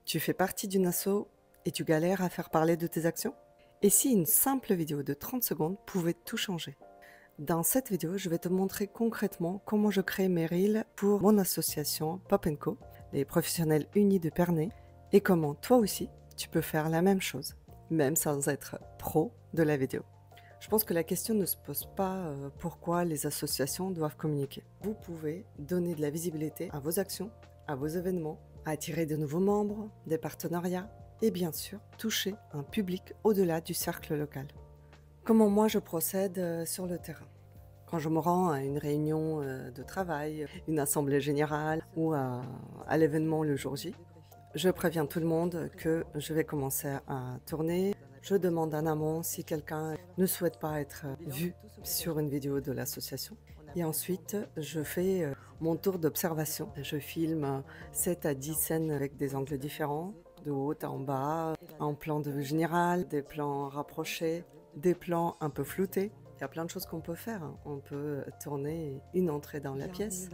Tu fais partie d'une asso et tu galères à faire parler de tes actions? Et si une simple vidéo de 30 secondes pouvait tout changer? Dans cette vidéo, je vais te montrer concrètement comment je crée mes reels pour mon association Pop Co, les professionnels unis de Pernay, et comment toi aussi tu peux faire la même chose, même sans être pro de la vidéo. Je pense que la question ne se pose pas pourquoi les associations doivent communiquer. Vous pouvez donner de la visibilité à vos actions, à vos événements, attirer de nouveaux membres, des partenariats et bien sûr toucher un public au-delà du cercle local. Comment moi je procède sur le terrain? Quand je me rends à une réunion de travail, une assemblée générale ou à l'événement le jour J, je préviens tout le monde que je vais commencer à tourner. Je demande en amont si quelqu'un ne souhaite pas être vu sur une vidéo de l'association. Et ensuite, je fais mon tour d'observation. Je filme 7 à 10 scènes avec des angles différents, de haut à en bas, en plan de vue général, des plans rapprochés, des plans un peu floutés. Il y a plein de choses qu'on peut faire. On peut tourner une entrée dans la pièce,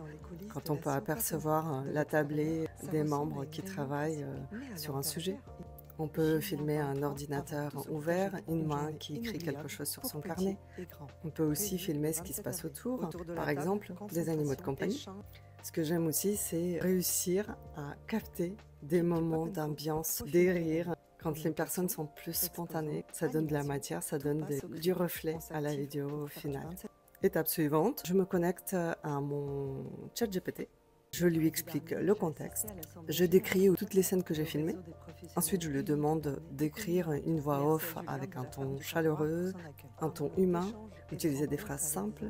quand on peut apercevoir la tablée des membres qui travaillent sur un sujet. On peut filmer un ordinateur ouvert, une main qui écrit quelque chose sur son carnet. On peut aussi filmer ce qui se passe autour, par exemple des animaux de compagnie. Ce que j'aime aussi, c'est réussir à capter des moments d'ambiance, des rires. Quand les personnes sont plus spontanées, ça donne de la matière, ça donne du reflet à la vidéo finale. Étape suivante, je me connecte à mon chat GPT. Je lui explique le contexte, je décris toutes les scènes que j'ai filmées. Ensuite, je lui demande d'écrire une voix off avec un ton chaleureux, un ton humain, utiliser des phrases simples,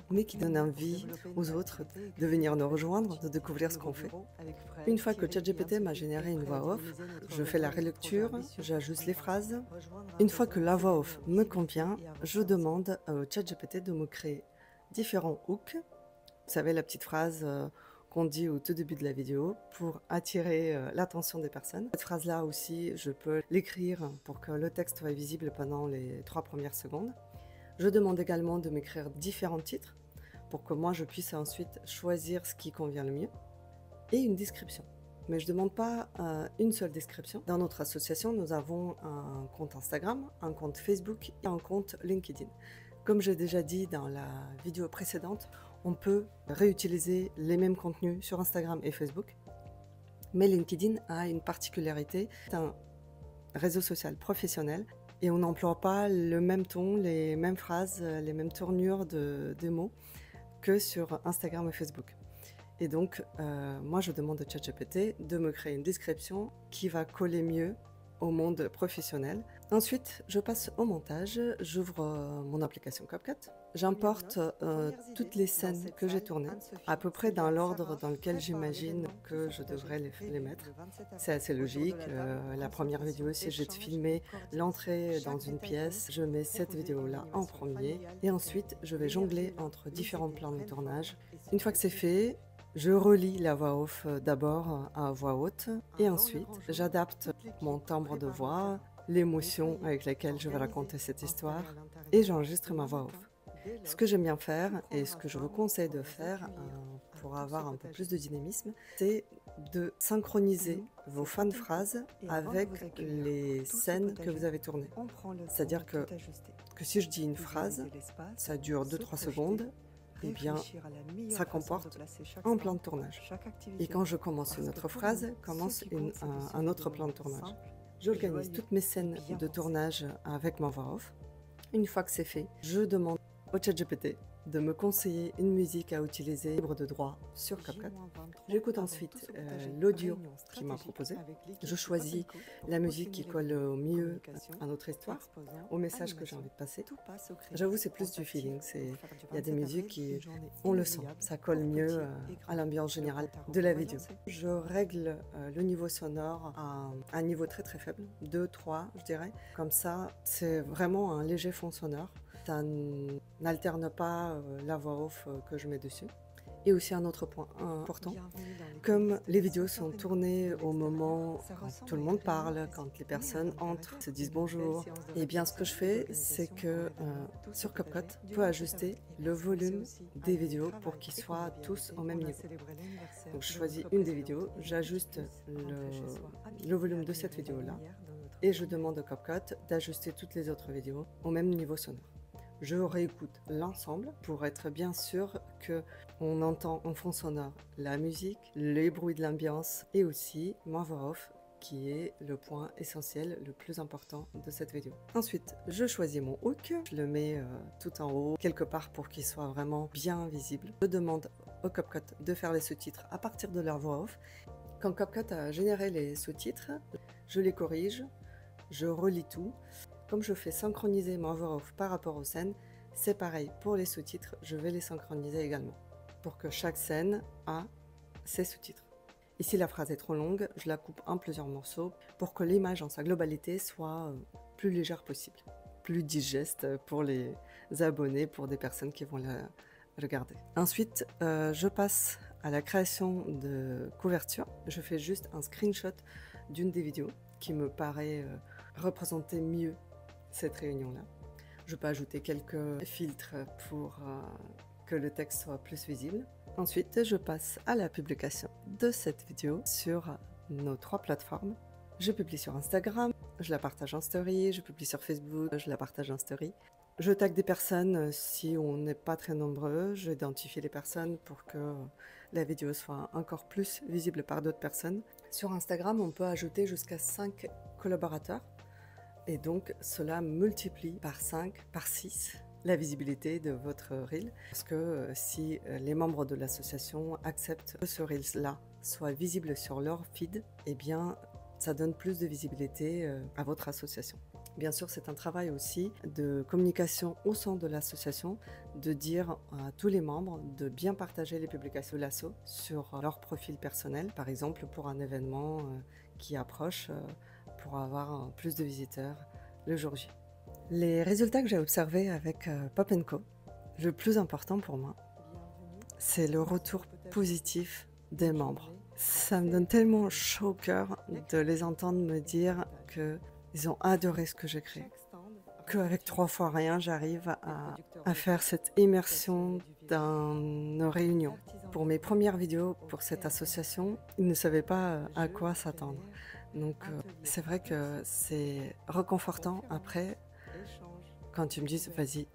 mais qui donnent envie aux autres de venir nous rejoindre, de découvrir ce qu'on fait. Une fois que ChatGPT m'a généré une voix off, je fais la relecture, j'ajuste les phrases. Une fois que la voix off me convient, je demande au ChatGPT de me créer différents hooks. Vous savez, la petite phrase qu'on dit au tout début de la vidéo pour attirer l'attention des personnes. Cette phrase-là aussi, je peux l'écrire pour que le texte soit visible pendant les 3 premières secondes. Je demande également de m'écrire différents titres pour que moi je puisse ensuite choisir ce qui convient le mieux. Et une description. Mais je ne demande pas une seule description. Dans notre association, nous avons un compte Instagram, un compte Facebook et un compte LinkedIn. Comme j'ai déjà dit dans la vidéo précédente, on peut réutiliser les mêmes contenus sur Instagram et Facebook. Mais LinkedIn a une particularité, c'est un réseau social professionnel et on n'emploie pas le même ton, les mêmes phrases, les mêmes tournures des mots que sur Instagram et Facebook. Et donc, moi, je demande à ChatGPT de me créer une description qui va coller mieux au monde professionnel. Ensuite, je passe au montage, j'ouvre mon application CapCut, j'importe toutes les scènes que j'ai tournées, à peu près dans l'ordre dans lequel j'imagine que je devrais les mettre. C'est assez logique. La première vidéo, si j'ai filmé l'entrée dans une pièce, je mets cette vidéo-là en premier et ensuite, je vais jongler entre différents plans de tournage. Une fois que c'est fait, je relis la voix off d'abord à voix haute et ensuite j'adapte mon timbre de voix, l'émotion avec laquelle je vais raconter cette histoire et j'enregistre ma voix off. Ce que j'aime bien faire et ce que je vous conseille de faire pour avoir un peu plus de dynamisme, c'est de synchroniser vos fins de phrases avec les scènes que vous avez tournées. C'est-à-dire que si je dis une phrase, ça dure 2-3 secondes, eh bien, ça comporte un plan de tournage. Et quand je commence une autre phrase, commence un autre plan de tournage. J'organise toutes mes scènes de tournage avec ma voix off. Une fois que c'est fait, je demande au ChatGPT de me conseiller une musique à utiliser libre de droit sur CapCut. J'écoute ensuite l'audio qu'il m'a proposé. Je choisis la musique qui colle au mieux à notre histoire, au message que j'ai envie de passer. J'avoue, c'est plus du feeling. Il y a des musiques qui, on le sent, ça colle mieux à l'ambiance générale de la vidéo. Je règle le niveau sonore à un niveau très très faible, 2-3 je dirais. Comme ça, c'est vraiment un léger fond sonore. Ça n'alterne pas la voix off que je mets dessus. Et aussi un autre point important, comme les vidéos sont tournées au moment quand tout le monde parle, quand les personnes entrent, se disent bonjour, et bien ce que je fais, c'est que sur CapCut, je peux ajuster le volume des vidéos pour qu'ils soient tous au même niveau. Donc je choisis une des vidéos, j'ajuste le volume de cette vidéo-là, et je demande au CapCut d'ajuster toutes les autres vidéos au même niveau sonore. Je réécoute l'ensemble pour être bien sûr qu'on entend en fond sonore la musique, les bruits de l'ambiance et aussi ma voix off qui est le point essentiel, le plus important de cette vidéo. Ensuite, je choisis mon hook, je le mets tout en haut, quelque part pour qu'il soit vraiment bien visible. Je demande au CapCut de faire les sous-titres à partir de leur voix off. Quand CapCut a généré les sous-titres, je les corrige, je relis tout. Comme je fais synchroniser ma voix off par rapport aux scènes, c'est pareil pour les sous-titres, je vais les synchroniser également, pour que chaque scène a ses sous-titres. Et si la phrase est trop longue, je la coupe en plusieurs morceaux pour que l'image en sa globalité soit plus légère possible, plus digeste pour les abonnés, pour des personnes qui vont la regarder. Ensuite, je passe à la création de couverture. Je fais juste un screenshot d'une des vidéos qui me paraît représenter mieux cette réunion-là. Je peux ajouter quelques filtres pour que le texte soit plus visible. Ensuite, je passe à la publication de cette vidéo sur nos 3 plateformes. Je publie sur Instagram, je la partage en story, je publie sur Facebook, je la partage en story. Je tag des personnes si on n'est pas très nombreux, j'identifie les personnes pour que la vidéo soit encore plus visible par d'autres personnes. Sur Instagram, on peut ajouter jusqu'à 5 collaborateurs. Et donc, cela multiplie par 5, par 6 la visibilité de votre reel. Parce que si les membres de l'association acceptent que ce reel-là soit visible sur leur feed, eh bien, ça donne plus de visibilité à votre association. Bien sûr, c'est un travail aussi de communication au sein de l'association, de dire à tous les membres de bien partager les publications de l'asso sur leur profil personnel, par exemple pour un événement qui approche, pour avoir plus de visiteurs le jour J. Les résultats que j'ai observés avec Pop & Co, le plus important pour moi, c'est le retour positif des membres. Ça me donne tellement chaud au cœur de les entendre me dire qu'ils ont adoré ce que j'ai créé. Qu'avec 3 fois rien, j'arrive à faire cette immersion dans nos réunions. Pour mes premières vidéos pour cette association, ils ne savaient pas à quoi s'attendre. Donc c'est vrai que c'est réconfortant après quand tu me dis vas-y,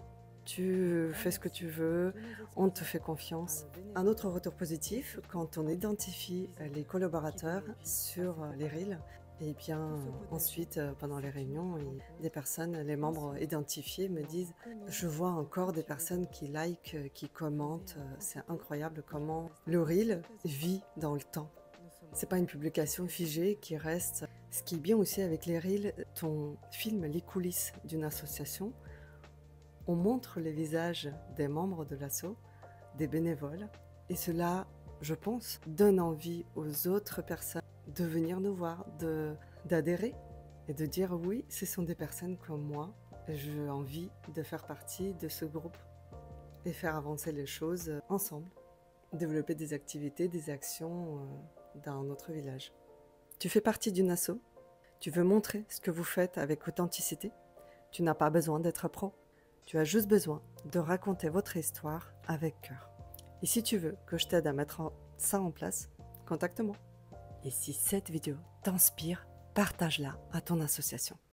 tu fais ce que tu veux, on te fait confiance. Un autre retour positif, quand on identifie les collaborateurs sur les reels, et bien ensuite pendant les réunions, des personnes, les membres identifiés me disent je vois encore des personnes qui likent, qui commentent, c'est incroyable comment le reel vit dans le temps. C'est pas une publication figée qui reste. Ce qui est bien aussi avec les reels, on filme les coulisses d'une association, on montre les visages des membres de l'asso, des bénévoles, et cela, je pense, donne envie aux autres personnes de venir nous voir, d'adhérer et de dire oui, ce sont des personnes comme moi, j'ai envie de faire partie de ce groupe et faire avancer les choses ensemble, développer des activités, des actions dans notre village. Tu fais partie d'une asso, tu veux montrer ce que vous faites avec authenticité, tu n'as pas besoin d'être pro, tu as juste besoin de raconter votre histoire avec cœur. Et si tu veux que je t'aide à mettre ça en place, contacte-moi. Et si cette vidéo t'inspire, partage-la à ton association.